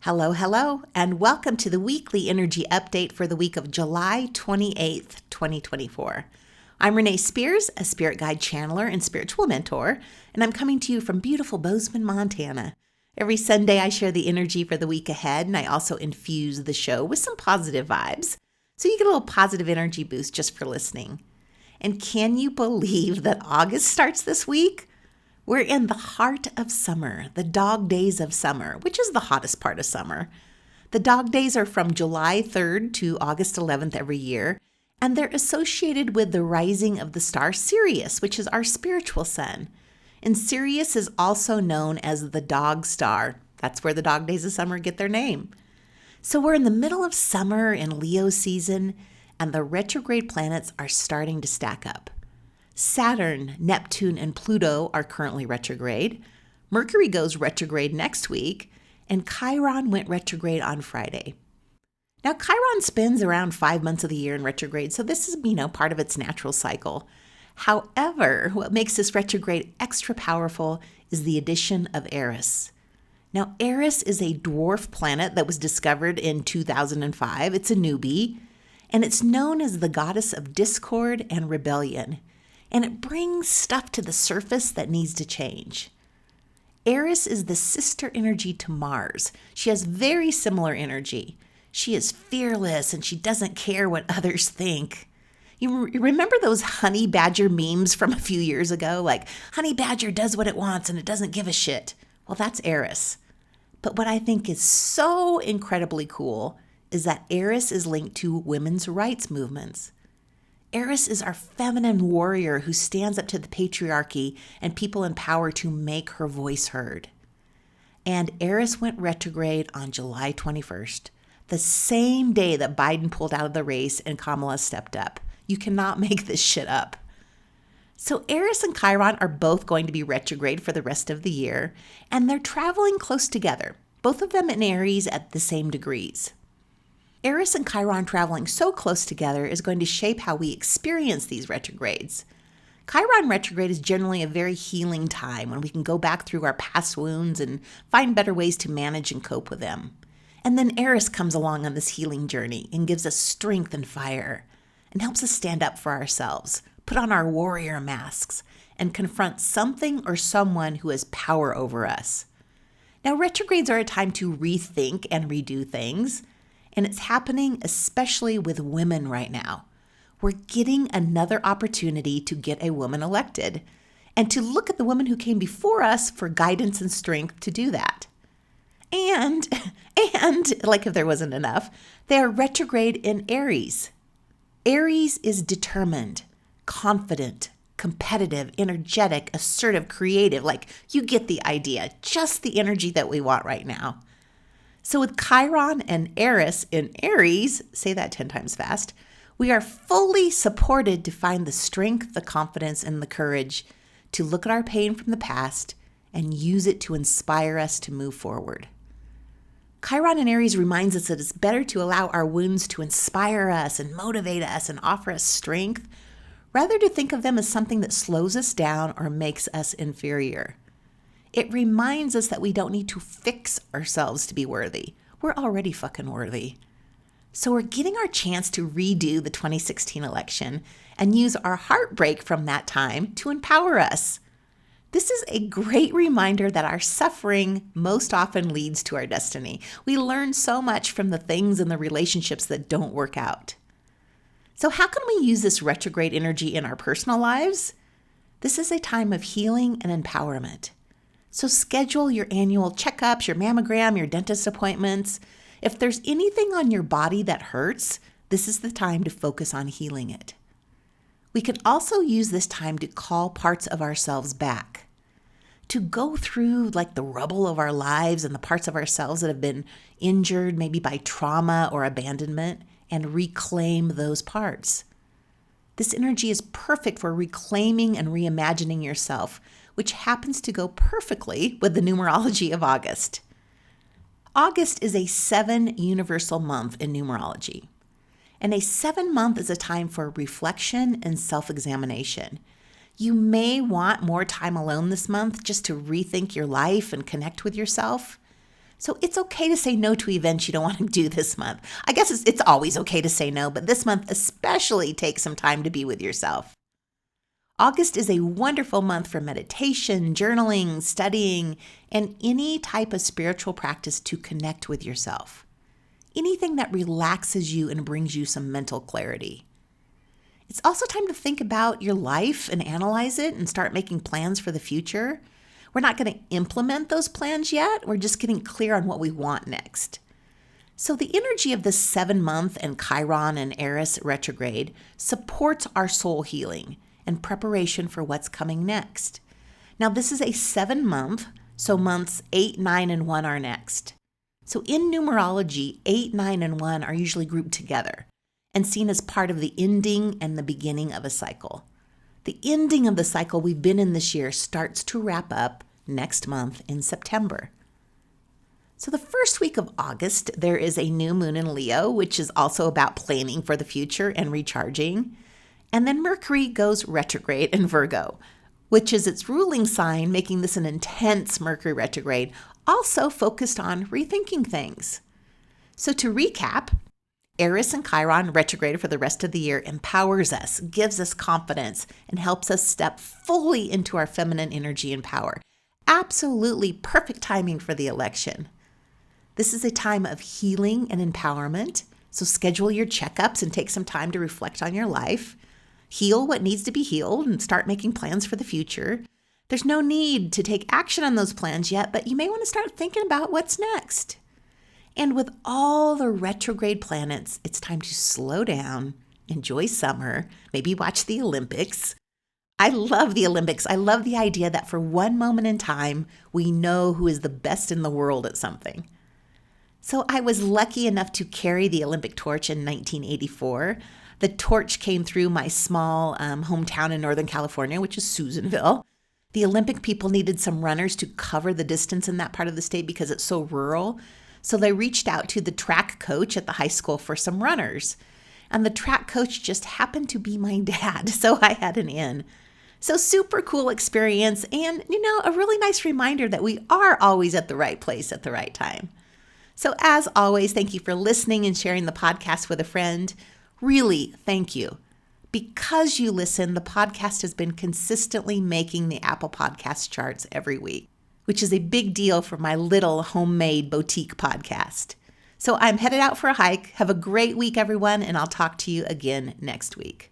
Hello, and welcome to the weekly energy update for the week of July 28th, 2024. I'm Renee Spears, a spirit guide channeler and spiritual mentor, and I'm coming to you from beautiful Bozeman, Montana. Every Sunday, I share the energy for the week ahead, and I also infuse the show with some positive vibes, so you get a little positive energy boost just for listening. And can you believe that August starts this week? We're in the heart of summer, the dog days of summer, which is the hottest part of summer. The dog days are from July 3rd to August 11th every year, and they're associated with the rising of the star Sirius, which is our spiritual sun. And Sirius is also known as the dog star. That's where the dog days of summer get their name. So we're in the middle of summer in Leo season, and the retrograde planets are starting to stack up. Saturn, Neptune, and Pluto are currently retrograde. Mercury goes retrograde next week, and Chiron went retrograde on Friday. Now, Chiron spins around 5 months of the year in retrograde, so this is, part of its natural cycle. However, what makes this retrograde extra powerful is the addition of Eris. Now, Eris is a dwarf planet that was discovered in 2005. It's a newbie, and it's known as the goddess of discord and rebellion. And it brings stuff to the surface that needs to change. Eris is the sister energy to Mars. She has very similar energy. She is fearless and she doesn't care what others think. You remember those honey badger memes from a few years ago? Like, honey badger does what it wants and it doesn't give a shit. Well, that's Eris. But what I think is so incredibly cool is that Eris is linked to women's rights movements. Eris is our feminine warrior who stands up to the patriarchy and people in power to make her voice heard. And Eris went retrograde on July 21st, the same day that Biden pulled out of the race and Kamala stepped up. You cannot make this shit up. So Eris and Chiron are both going to be retrograde for the rest of the year, and they're traveling close together, both of them in Aries at the same degrees. Eris and Chiron traveling so close together is going to shape how we experience these retrogrades. Chiron retrograde is generally a very healing time when we can go back through our past wounds and find better ways to manage and cope with them. And then Eris comes along on this healing journey and gives us strength and fire and helps us stand up for ourselves, put on our warrior masks, and confront something or someone who has power over us. Now, retrogrades are a time to rethink and redo things. And it's happening especially with women right now. We're getting another opportunity to get a woman elected and to look at the women who came before us for guidance and strength to do that. And like if there wasn't enough, they are retrograde in Aries. Aries is determined, confident, competitive, energetic, assertive, creative. Like, you get the idea, just the energy that we want right now. So with Chiron and Eris in Aries, say that 10 times fast, we are fully supported to find the strength, the confidence, and the courage to look at our pain from the past and use it to inspire us to move forward. Chiron and Aries reminds us that it's better to allow our wounds to inspire us and motivate us and offer us strength, rather to think of them as something that slows us down or makes us inferior. It reminds us that we don't need to fix ourselves to be worthy. We're already fucking worthy. So we're getting our chance to redo the 2016 election and use our heartbreak from that time to empower us. This is a great reminder that our suffering most often leads to our destiny. We learn so much from the things and the relationships that don't work out. So how can we use this retrograde energy in our personal lives? This is a time of healing and empowerment. So schedule your annual checkups, your mammogram, your dentist appointments. If there's anything on your body that hurts, this is the time to focus on healing it. We can also use this time to call parts of ourselves back, to go through like the rubble of our lives and the parts of ourselves that have been injured, maybe by trauma or abandonment, and reclaim those parts. This energy is perfect for reclaiming and reimagining yourself, which happens to go perfectly with the numerology of August. August is a 7 universal month in numerology. And a 7-month is a time for reflection and self-examination. You may want more time alone this month just to rethink your life and connect with yourself. So it's okay to say no to events you don't want to do this month. I guess it's always okay to say no, but this month especially take some time to be with yourself. August is a wonderful month for meditation, journaling, studying, and any type of spiritual practice to connect with yourself. Anything that relaxes you and brings you some mental clarity. It's also time to think about your life and analyze it and start making plans for the future. We're not going to implement those plans yet. We're just getting clear on what we want next. So the energy of this 7-month and Chiron and Eris retrograde supports our soul healing and preparation for what's coming next. Now, this is a 7-month, so months 8, 9, and 1 are next. So in numerology, 8, 9, and 1 are usually grouped together and seen as part of the ending and the beginning of a cycle. The ending of the cycle we've been in this year starts to wrap up next month in September. So the first week of August, there is a new moon in Leo, which is also about planning for the future and recharging. And then Mercury goes retrograde in Virgo, which is its ruling sign, making this an intense Mercury retrograde, also focused on rethinking things. So to recap, Eris and Chiron retrograde for the rest of the year empowers us, gives us confidence, and helps us step fully into our feminine energy and power. Absolutely perfect timing for the election. This is a time of healing and empowerment, so schedule your checkups and take some time to reflect on your life. Heal what needs to be healed and start making plans for the future. There's no need to take action on those plans yet, but you may want to start thinking about what's next. And with all the retrograde planets, it's time to slow down, enjoy summer, maybe watch the Olympics. I love the Olympics. I love the idea that for one moment in time, we know who is the best in the world at something. So I was lucky enough to carry the Olympic torch in 1984. The torch came through my small hometown in Northern California, which is Susanville. The Olympic people needed some runners to cover the distance in that part of the state because it's so rural. So they reached out to the track coach at the high school for some runners. And the track coach just happened to be my dad, so I had an in. So super cool experience and, a really nice reminder that we are always at the right place at the right time. So as always, thank you for listening and sharing the podcast with a friend. Really, thank you. Because you listen, the podcast has been consistently making the Apple Podcast charts every week, which is a big deal for my little homemade boutique podcast. So I'm headed out for a hike. Have a great week, everyone, and I'll talk to you again next week.